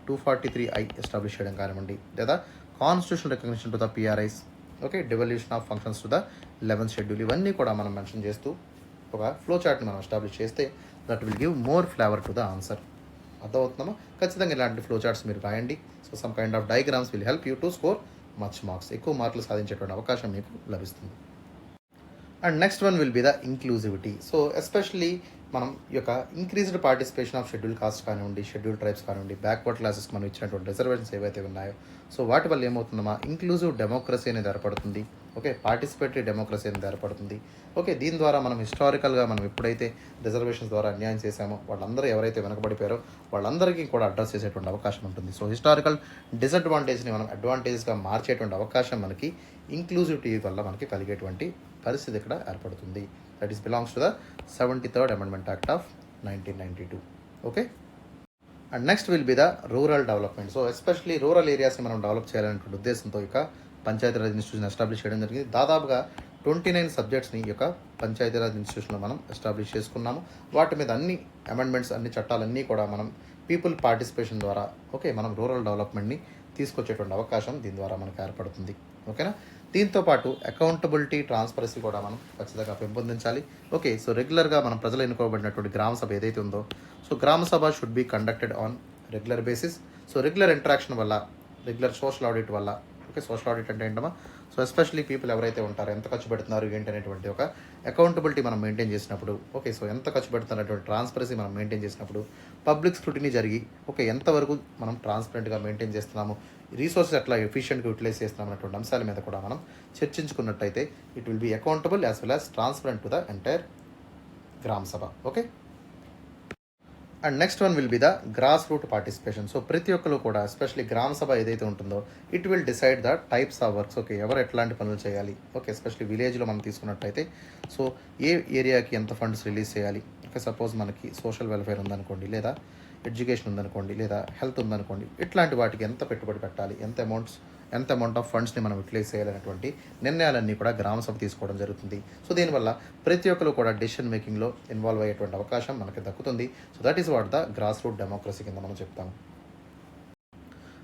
243I ఎస్టాబ్లిష్ చేయడం కానివ్వండి, లేదా constitution recognition to the PRIs. Okay, devolution of functions to the 11th schedule, ఇవన్నీ కూడా మనం మెన్షన్ చేస్తూ ఒక ఫ్లో చార్ట్ని మనం ఎస్టాబ్లిష్ చేస్తే that will give more flavour to the answer. అర్థమవుతుందమ్మా? ఖచ్చితంగా ఇలాంటి ఫ్లో చార్ట్స్ మీరు రాయండి. So some kind of diagrams will help you to score much marks, ఎక్కువ మార్కులు సాధించేటువంటి అవకాశం మీకు లభిస్తుంది. And next one will be the inclusivity. So especially మనం ఈ యొక్క increased participation of schedule caste కానివ్వండి, షెడ్యూల్ ట్రైబ్స్ కానివ్వండి, బ్యాక్వర్డ్ క్లాసెస్కి మనం ఇచ్చినటువంటి రిజర్వేషన్స్ ఏవైతే ఉన్నాయో సో వాటి వల్ల ఏమవుతుందమ్మా, ఇంక్లూజివ్ డెమోక్రసీ అనేది ఏర్పడుతుంది. ఓకే, పార్టిసిపేటరీ డెమోక్రసీ అనేది ఏర్పడుతుంది. ఓకే, దీని ద్వారా మనం హిస్టారికల్గా మనం ఎప్పుడైతే రిజర్వేషన్స్ ద్వారా అన్యాయం చేశామో వాళ్ళందరూ ఎవరైతే వెనకబడిపోయారో వాళ్ళందరికీ కూడా అడ్రస్ చేసేటువంటి అవకాశం ఉంటుంది. సో హిస్టారికల్ డిసడ్వాంటేజ్ని మనం అడ్వాంటేజ్గా మార్చేటువంటి అవకాశం మనకి ఇంక్లూజివిటీ వల్ల మనకి కలిగేటువంటి పరిస్థితి ఇక్కడ ఏర్పడుతుంది. That is belongs to the 73rd amendment act of 1992. Okay, and next will be the rural development. So especially rural ఏరియాస్ని మనం డెవలప్ చేయాలనేటువంటి ఉద్దేశంతో ఇక పంచాయతీరాజ్ ఇన్స్టిట్యూషన్ ఎస్టాబ్లిష్ చేయడం జరిగింది. దాదాపుగా 29 సబ్జెక్ట్స్ని ఈ యొక్క పంచాయతీరాజ్ ఇన్స్టిట్యూషన్లో మనం ఎస్టాబ్లిష్ చేసుకున్నాము. వాటి మీద అన్ని అమెండ్మెంట్స్, అన్ని చట్టాలన్నీ కూడా మనం పీపుల్ పార్టిసిపేషన్ ద్వారా ఓకే మనం రూరల్ డెవలప్మెంట్ని తీసుకొచ్చేటువంటి అవకాశం దీని ద్వారా మనకు ఏర్పడుతుంది. ఓకేనా, దీంతో పాటు అకౌంటబిలిటీ, ట్రాన్స్పరెన్సీ కూడా మనం ఖచ్చితంగా పెంపొందించాలి. ఓకే, సో రెగ్యులర్గా మనం ప్రజలు ఎన్నుకోబడినటువంటి గ్రామ సభ ఏదైతే ఉందో సో గ్రామ సభ should be conducted on regular basis. So regular interaction వల్ల, రెగ్యులర్ సోషల్ ఆడిట్ వల్ల, ఓకే సోషల్ ఆడిట్ అంటే ఏంటమ్మా, సో ఎస్పెషల్లీ పీపుల్ ఎవరైతే ఉంటారో ఎంత ఖర్చు పెడుతున్నారు ఏంటి అనేటువంటి ఒక అకౌంటబిలిటీ మనం మెయింటైన్ చేసినప్పుడు, ఓకే సో ఎంత ఖర్చు పెడుతున్నటువంటి ట్రాన్స్పరెన్సీ మనం మెయింటైన్ చేసినప్పుడు, పబ్లిక్ స్క్రూటినీ జరిగి ఓకే ఎంతవరకు మనం ట్రాన్స్పరెంట్గా మెయింటైన్ చేస్తున్నాము, రీసోర్సెస్ ఎట్లా ఎఫిషియెంట్గా యూటిలైజ్ చేస్తున్నాం అనేటువంటి అంశాల మీద కూడా మనం చర్చించుకున్నట్టయితే it will be accountable as well as transparent to the entire gram sabha. Okay, and next one will be the grass root participation. So ప్రతి ఒక్కరు కూడా ఎస్పెషల్లీ గ్రామ సభ ఏదైతే ఉంటుందో it will decide the types of works. Okay, ఎవరు ఎట్లాంటి పనులు చేయాలి, okay especially విలేజ్లో మనం తీసుకున్నట్టయితే సో ఏ ఏరియాకి ఎంత ఫండ్స్ రిలీజ్ చేయాలి. ఓకే, సపోజ్ మనకి సోషల్ వెల్ఫేర్ ఉందనుకోండి, లేదా ఎడ్యుకేషన్ ఉందనుకోండి, లేదా హెల్త్ ఉందనుకోండి, ఇట్లాంటి వాటికి ఎంత పెట్టుబడి పెట్టాలి, ఎంత అమౌంట్ ఆఫ్ ఫండ్స్ని మనం యూటిలైజ్ చేయాలనేటువంటి నిర్ణయాలన్నీ కూడా గ్రామ సభ తీసుకోవడం జరుగుతుంది. సో దీనివల్ల ప్రతి ఒక్కరు కూడా డెసిషన్ మేకింగ్లో ఇన్వాల్వ్ అయ్యేటువంటి అవకాశం మనకి దక్కుతుంది. So that is what the grass route democracy కింద మనం చెప్తాము.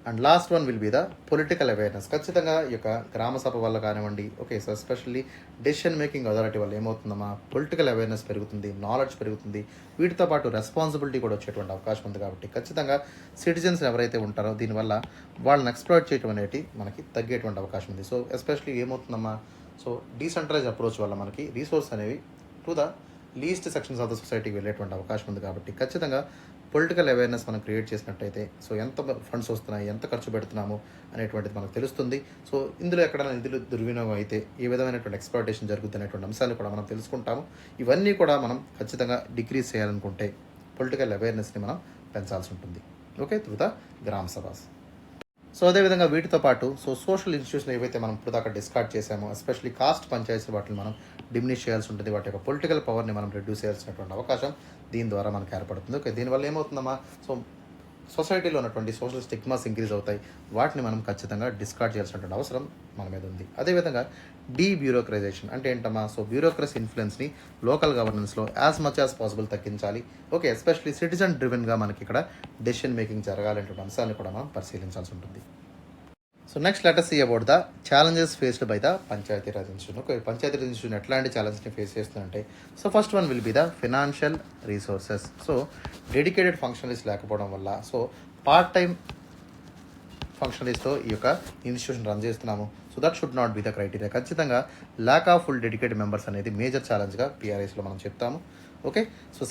And last one will be the political awareness. ఖచ్చితంగా ఈ యొక్క గ్రామ సభ వల్ల కానివ్వండి, okay so especially decision making authority వల్ల ఏమవుతుందమ్మా, పొలిటికల్ అవేర్నెస్ పెరుగుతుంది, నాలెడ్జ్ పెరుగుతుంది, వీటితో పాటు రెస్పాన్సిబిలిటీ కూడా వచ్చేటువంటి అవకాశం ఉంది. కాబట్టి ఖచ్చితంగా సిటిజన్స్ ఎవరైతే ఉంటారో దీనివల్ల వాళ్ళని ఎక్స్ప్లాయిట్ చేయడం అనేది మనకి తగ్గేటువంటి అవకాశం ఉంది. సో ఎస్పెషల్లీ ఏమవుతుందమ్మా, సో డీసెంట్రలైజ్ అప్రోచ్ వల్ల మనకి రీసోర్స్ అనేవి to the least sections of the సొసైటీకి వెళ్ళేటువంటి అవకాశం ఉంది. కాబట్టి ఖచ్చితంగా పొలిటికల్ అవేర్నెస్ మనం క్రియేట్ చేసినట్టయితే సో ఎంత ఫండ్స్ వస్తున్నాయి, ఎంత ఖర్చు పెడుతున్నాము అనేటువంటిది మనకు తెలుస్తుంది. సో ఇందులో ఎక్కడైనా నిధులు దుర్వినియోగం అయితే ఏ విధమైనటువంటి ఎక్స్‌ప్లాయిటేషన్ జరుగుతుంది అనేటువంటి అంశాలు కూడా మనం తెలుసుకుంటాము. ఇవన్నీ కూడా మనం ఖచ్చితంగా డిక్రీజ్ చేయాలనుకుంటే పొలిటికల్ అవేర్నెస్‌ని మనం పెంచాల్సి ఉంటుంది. ఓకే, త్రూ ద గ్రామ సభాస్. సో అదేవిధంగా వీటితో పాటు సోషల్ ఇన్స్టిట్యూషన్ ఏవైతే మనం ఇప్పుడు దాకా డిస్కార్డ్ చేసామో, ఎస్పెషల్లీ కాస్ట్ పంచాయతీ వాటిని మనం డిమినిష్ చేయాల్సి ఉంటుంది. వాటి యొక్క పొలిటికల్ పవర్ని మనం రెడ్యూస్ చేయాల్సినటువంటి అవకాశం దీని ద్వారా మనకు ఏర్పడుతుంది. ఓకే, దీనివల్ల ఏమవుతుందమ్మా, సొసైటీలో ఉన్నటువంటి సోషల్ స్టిగ్మాస్ ఇంక్రీజ్ అవుతాయి. వాటిని మనం ఖచ్చితంగా డిస్కార్డ్ చేయాల్సినటువంటి అవసరం మన మీద ఉంది. అదేవిధంగా బ్యూరోక్రైజేషన్ అంటే ఏంటమ్మా, బ్యూరోక్రసీ ఇన్ఫ్లుయెన్స్ని లోకల్ గవర్నెన్స్లో యాజ్ మచ్ యాజ్ పాసిబుల్ తగ్గించాలి. ఓకే, ఎస్పెషల్లీ సిటిజన్ డ్రివెన్గా మనకి ఇక్కడ డెసిషన్ మేకింగ్ జరగాలనేటువంటి అంశాలను కూడా మనం పరిశీలించాల్సి ఉంటుంది. So next let us see about the challenges faced by the Panchayati Raj institution. Okay, Panchayati Raj institution ఎట్లాంటి ఛాలెంజ్ని ఫేస్ చేస్తుందంటే, first one will be the financial resources. Dedicated functionaries లేకపోవడం వల్ల పార్ట్ టైం ఫంక్షనరీస్తో ఈ యొక్క ఇన్స్టిట్యూషన్ రన్ చేస్తున్నాము. That should not be the criteria. ఖచ్చితంగా lack of full dedicated members అనేది మేజర్ ఛాలెంజ్గా PRISలో మనం చెప్తాము. Okay,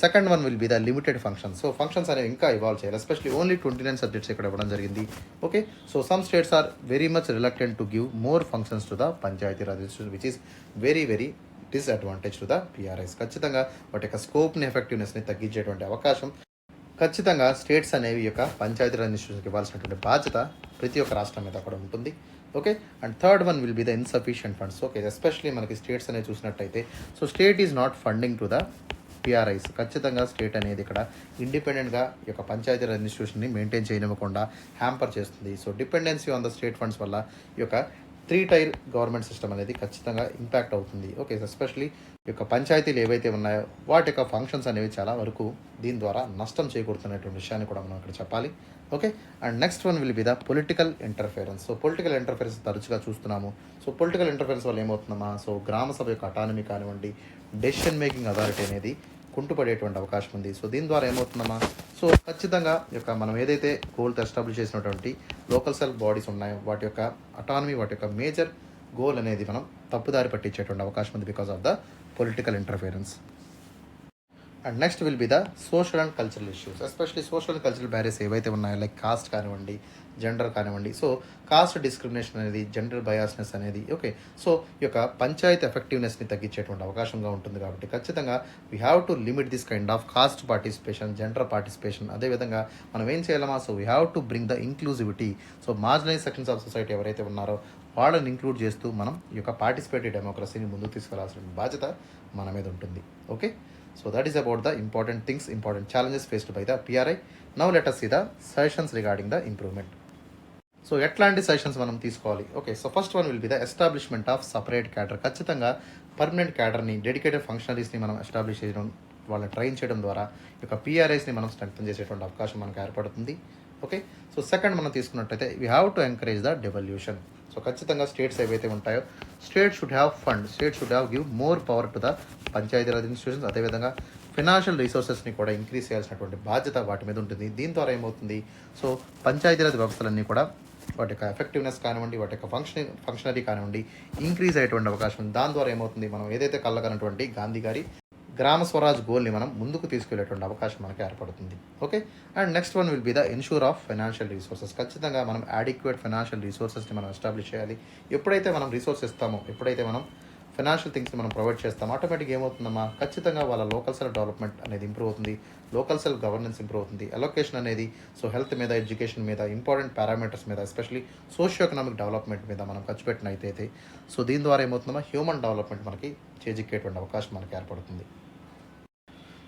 second one will be the limited functions. Functions అనేవి ఇంకా ఇవాల్వ్ చేయాలి. ఎస్పెషల్లీ ఓన్లీ 29 సబ్జెక్ట్స్ ఇక్కడ ఇవ్వడం జరిగింది. Okay, some states are very much reluctant to give more functions to the panchayati Raj institution, which is very disadvantage to the PRIS. ఖచ్చితంగా వాటి యొక్క స్కోప్ని, ఎఫెక్టివ్నెస్ని తగ్గించేటువంటి అవకాశం ఖచ్చితంగా స్టేట్స్ అనేవి యొక్క పంచాయతీ రాజ్ ఇన్స్టిట్యూషన్కి ఇవ్వాల్సినటువంటి బాధ్యత ప్రతి ఒక్క రాష్ట్రం మీద కూడా ఉంటుంది. Okay, and third one will be the insufficient funds. Okay, especially మనకి స్టేట్స్ అనేవి చూసినట్టయితే state is not funding to the PRIS. ఖచ్చితంగా స్టేట్ అనేది ఇక్కడ ఇండిపెండెంట్గా ఈ యొక్క పంచాయతీ రాజ్ ఇన్స్టిట్యూషన్ని మెయింటైన్ చేయనివ్వకుండా హ్యాంపర్ చేస్తుంది. Dependency on the state funds వల్ల ఈ యొక్క 3 టైర్ గవర్నమెంట్ సిస్టమ్ అనేది ఖచ్చితంగా ఇంపాక్ట్ అవుతుంది. ఓకే, ఎస్పెషల్లీ ఈ యొక్క పంచాయతీలు ఏవైతే ఉన్నాయో వాటి యొక్క ఫంక్షన్స్ అనేవి చాలా వరకు దీని ద్వారా నష్టం చేకూరుతున్నటువంటి విషయాన్ని కూడా మనం ఇక్కడ చెప్పాలి. Okay, and next one will be the political interference. Political interference తరచుగా చూస్తున్నాము. పొలిటికల్ ఇంటర్ఫిరెన్స్ వల్ల ఏమవుతుందమ్మా, గ్రామ సభ యొక్క అటానమీ కానివ్వండి, డెసిషన్ మేకింగ్ అథారిటీ అనేది కుంటుపడేటువంటి అవకాశం ఉంది. దీని ద్వారా ఏమవుతుందమ్మా, ఖచ్చితంగా యొక్క మనం ఏదైతే గోల్తో ఎస్టాబ్లిష్ చేసినటువంటి లోకల్ సెల్ఫ్ బాడీస్ ఉన్నాయో వాటి యొక్క అటానమీ, వాటి యొక్క మేజర్ గోల్ అనేది మనం తప్పుదారి పట్టించేటువంటి అవకాశం ఉంది because of the political interference. And next will be the social and cultural issues. Especially social and cultural barriers ఏవైతే ఉన్నాయో, లైక్ కాస్ట్ కానివ్వండి, జెండర్ కానివ్వండి. కాస్ట్ డిస్క్రిమినేషన్ అనేది, జెండర్ బయాస్నెస్ అనేది ఓకే, ఈ యొక్క పంచాయతీ ఎఫెక్టివ్నెస్ని తగ్గించేటువంటి అవకాశంగా ఉంటుంది. కాబట్టి ఖచ్చితంగా we have to limit this kind of caste participation, gender participation. అదేవిధంగా మనం ఏం చేయాలమా, we have to bring the inclusivity. Marginalize sections of society ఎవరైతే ఉన్నారో వాళ్ళని ఇంక్లూడ్ చేస్తూ మనం ఈ యొక్క పార్టిసిపేటివ్ డెమోక్రసీని ముందుకు తీసుకెళ్లాల్సిన బాధ్యత మన మీద ఉంటుంది. Okay, that is about the important things, important challenges faced by the PRI. Now let us see the suggestions regarding the improvement. ఎట్లాంటి సజెషన్స్ మనం తీసుకోవాలి? Okay, first one will be the establishment of separate cadre. ఖచ్చితంగా permanent క్యాడర్ని, dedicated ఫంక్షనరీస్ని మనం establish చేయడం, వాళ్ళని train చేయడం ద్వారా ఈ యొక్క PRIస్ని మనం స్ట్రెంగ్తన్ చేసేటువంటి అవకాశం మనకు ఏర్పడుతుంది. ఓకే, సెకండ్ మనం తీసుకున్నట్టయితే we have to encourage the devolution. ఖచ్చితంగా స్టేట్స్ ఏవైతే ఉంటాయో state should have fund, state should have give more power to the panchayati raj institutions. అదేవిధంగా ఫినాన్షియల్ రిసోర్సెస్ని కూడా ఇంక్రీజ్ చేయాల్సినటువంటి బాధ్యత వాటి మీద ఉంటుంది. దీని ద్వారా ఏమవుతుంది, పంచాయతీరాజ్ వ్యవస్థలన్నీ కూడా వాటి యొక్క ఎఫెక్టివ్నెస్ కానివ్వండి, వాటి యొక్క ఫంక్షనరీ కానివ్వండి ఇంక్రీజ్ అయ్యేటువంటి అవకాశం ఉంది. దాని ద్వారా ఏమవుతుంది, మనం ఏదైతే కళ్ళగనటువంటి గాంధీ గారి గ్రామ స్వరాజ్ గోల్ని మనం ముందుకు తీసుకెళ్లేటువంటి అవకాశం మనకి ఏర్పడుతుంది. Okay, and next one will be the ensure of financial resources. ఖచ్చితంగా మనం అడిక్వేట్ ఫైనాన్షియల్ రిసోర్సెస్ని మనం ఎస్టాబ్లిష్ చేయాలి. ఎప్పుడైతే మనం రిసోర్స్ ఇస్తామో, ఎప్పుడైతే మనం ఫైనాన్షియల్ థింగ్స్ని మనం ప్రొవైడ్ చేస్తాం, ఆటోమేటిక్గా ఏమవుతుందమ్మా, ఖచ్చితంగా వాళ్ళ లోకల్ సెల్ఫ్ డెవలప్మెంట్ అనేది ఇంప్రూవ్ అవుతుంది, లోకల్ సెల్ఫ్ గవర్నెన్స్ ఇంప్రూవ్ అవుతుంది. అలొకేషన్ అనేది హెల్త్ మీద, ఎడ్యుకేషన్ మీద, ఇంపార్టెంట్ పారామీటర్స్ మీద, ఎస్పెషల్లీ సోషియో ఎకనామిక్ డెవలప్మెంట్ మీద మనం ఖర్చు పెట్టినట్టయితే దీని ద్వారా ఏమవుతుందమ్మా, హ్యూమన్ డెవలప్మెంట్ మనకి చేజిక్కేటువంటి అవకాశం మనకి ఏర్పడుతుంది.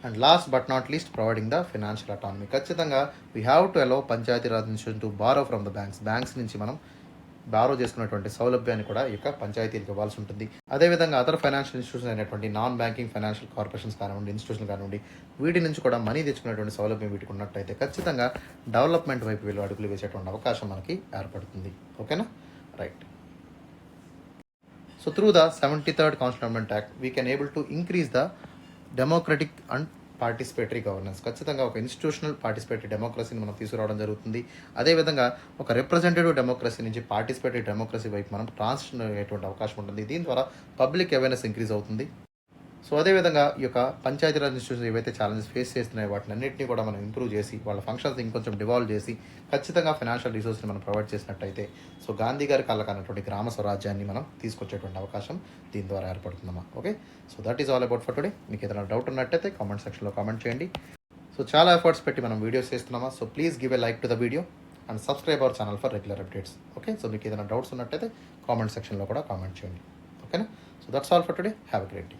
And last but not least providing the financial autonomy. ఖచ్చితంగా we have to allow Panchayati Raj institution to borrow from the banks నుంచి మనం బారో చేసుకున్నటువంటి సౌలభ్యాన్ని కూడా ఈ యొక్క పంచాయతీలకు ఇవ్వాల్సి ఉంటుంది. అదేవిధంగా అదర్ ఫైనాన్షియల్ ఇన్స్టిట్యూషన్ అయినటువంటి నాన్ బ్యాంకింగ్ ఫైనాన్షియల్ కార్పొరేషన్స్ కానివ్వండి, ఇన్స్టిట్యూషన్ కానివ్వండి, వీటి నుంచి కూడా మనీ తెచ్చుకునేటువంటి సౌలభ్యం వీటికి ఉన్నట్టయితే ఖచ్చితంగా డెవలప్మెంట్ వైపు వీళ్ళు అడుగులు వేసేటువంటి అవకాశం మనకి ఏర్పడుతుంది. ఓకేనా, right. Through the 73rd Constitutional Amendment Act we can able to increase the democratic and participatory governance. ఖచ్చితంగా ఒక ఇన్స్టిట్యూషనల్ పార్టిసిపేటరీ డెమోక్రసీని మనం తీసుకురావడం జరుగుతుంది. అదేవిధంగా ఒక రిప్రజెంటేటివ్ డెమోక్రసీ నుంచి పార్టిసిపేటరీ డెమోక్రసీ వైపు మనం ట్రాన్సిషన్ అయ్యేటువంటి అవకాశం ఉంటుంది. దీని ద్వారా పబ్లిక్ అవేర్నెస్ ఇంక్రీజ్ అవుతుంది. సో అదేవిధంగా ఈ యొక్క పంచాయతీరాజ్ ఇన్స్టిట్యూషన్స్ ఏవైతే ఛాలెంజెస్ ఫేస్ చేస్తున్నాయో వాటిని అన్నింటినీ కూడా మనం ఇంప్రూవ్ చేసి వాళ్ళ ఫంక్షన్స్ ఇంకొంచెం డివాల్వ్ చేసి ఖచ్చితంగా ఫైనాన్షియల్ రిసోర్స్ని మనం ప్రొవైడ్ చేసినట్టయితే సో గాంధీ గారి కళ్ళకు అన్నటువంటి గ్రామ స్వరాజ్యాన్ని మనం తీసుకొచ్చేటువంటి అవకాశం దీని ద్వారా ఏర్పడుతుందమ్మా. Okay, so that is all about for today. మీకు ఏదైనా డౌట్ ఉన్నట్టయితే కామెంట్ సెక్షన్లో కామెంట్ చేయండి. సో చాలా ఎఫర్ట్స్ పెట్టి మనం వీడియోస్ చేస్తున్నామా, so please give a like to the video and subscribe our channel for regular updates. Okay, so మీకు ఏదైనా డౌట్స్ ఉన్నట్టయితే కామెంట్ సెక్షన్లో కూడా కామెంట్ చేయండి. ఓకేనా, so that's all for today. Have a great day.